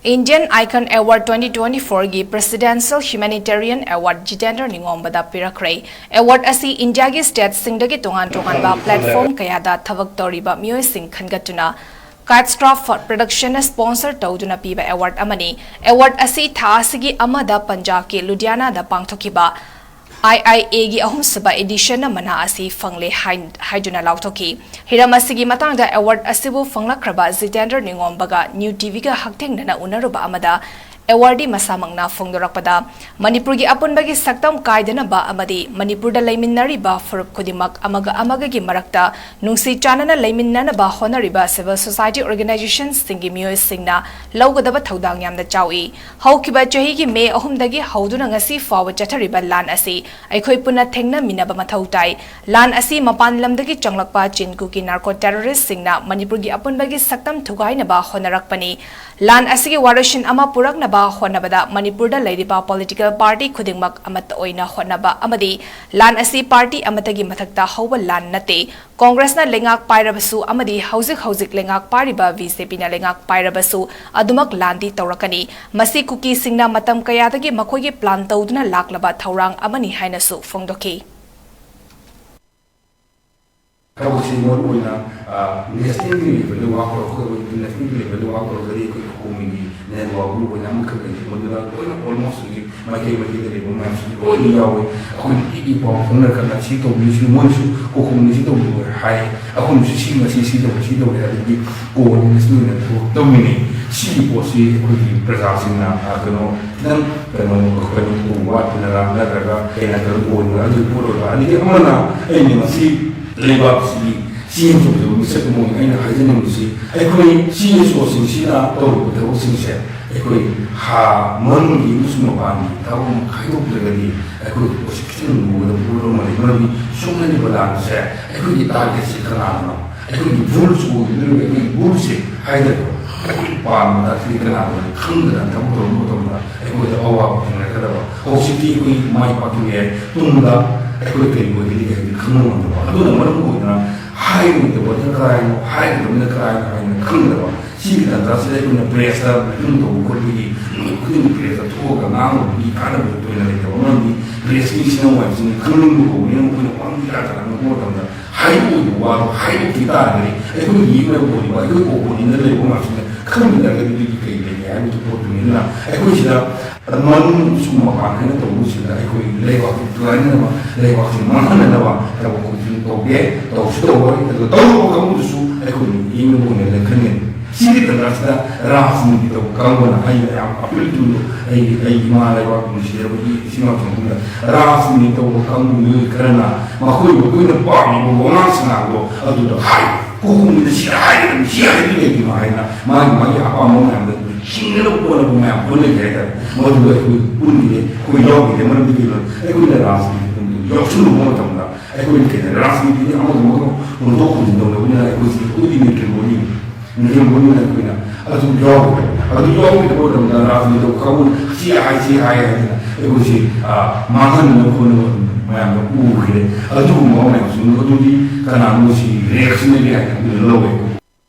Indian Icon Award 2024 gi Presidential Humanitarian Award 𝗤𝗓𝗓 pirakhrei. Award asi India gi state singdagi tongan ba platform kayada thabak toriba miyoi sing khangatuna 𝗬𝗓𝗓 production sponsor tawduna piba award amani. Award asi tha asigi amada Punjab ki Ludhiana da pangthokiba IIA gi ahumsaba edition mana asi fangle haiduna lauthoki. Hiram asigi matangda award asibu fanglakhraba 𝗤𝗓𝗓 baga newtv ga haktengnana unaruba amada awardee masamangna fongdorakpada manipur gi apunbagi saktam kaidana ba amadi manipur da laiminari ba furup khudimak amaga gi marakta nungsi chanana laiminana ba honoriba civil society organizations singi miyoi singna lawgadaba thodang yamda chawi haukiba chahi gi me ahumdagi hauduna ngasi fawa chathariba lan asi aikhoi puna thengna minaba mathautai lan asi mapan lamdagi changlakpa chinku ki narco terrorist singna manipur gi apunbagi saktam thugaina ba honarakpani lan asigi warashin ama purakna ba honabada manipur da lairiba political party khudingmak amat oina honaba amadi lan asi party amatagi mathakta hauba lan nate congress na lengak pairabasu amadi hauzik lengak pariba vcp na lengak pairabasu adumak landi tawrakani masi kuki singna matam kayadagi makhoigi plan tawduna laklaba thaurang amani hainasu fongdoki Leibaksi, siang tu bisa kemudian ini haji nanti. Ekoi siang sosin sila tahu betul siang. Ekoi ha mengi semua bani tahu kayu berlari. Ekoi posisi nunggu betul mana semua ni berlaku saya. Ekoi kita kasi kenal. Ekoi bulus ekoi bulus haida. Ekoi pan tapi kenal. Kandang tahu betul. Ekoi awak dengan kerana. Posisi ekoi mai pakai tunggu. Ekoi kaibu ini kaibu kenal mana. Aduh nama aku ina hai itu bukan kerana hai itu bukan kerana kenal. Sih kita terasa punya presa untuk ukur ini presa tu kan nama ini karena betul ini kita orang ini presa ini semua ini kenal buku ini punya orang kita kan orang kita hai itu walau hai kita ini ekoi ini bukan ekoi ini dari maksudnya kenal dari itu kita ini itu betul ini lah ekoi sudah teman semua kan itu musuh lah ekoi lewat itu ini nama lewat mana nama kalau tahu sudah tahu kamu tu ekoi ini bukan lekangnya sih terasa rasim kita kamu nak ayam apa itu ayam mana lewat musuh dia semua macam rasim itu kamu kerana makoi nampak ni bukan senang lo aduh hai hukum itu siapa itu lagi mana apa mau yang single pun apa boleh kaya mau juga pun dia kau jauh dia mana begitu ekoi dah rasim jauh suruh mau tahu lah ekoi kita rasim ini amat mau untuk kunjung punya ekoi ini kerjanya mungkin boleh nak punya atau jauh itu boleh dalam rasim itu kamu siapa ekoi makan pun macam kita atau mau yang suruh tu di kerana musi reaksi dia yang low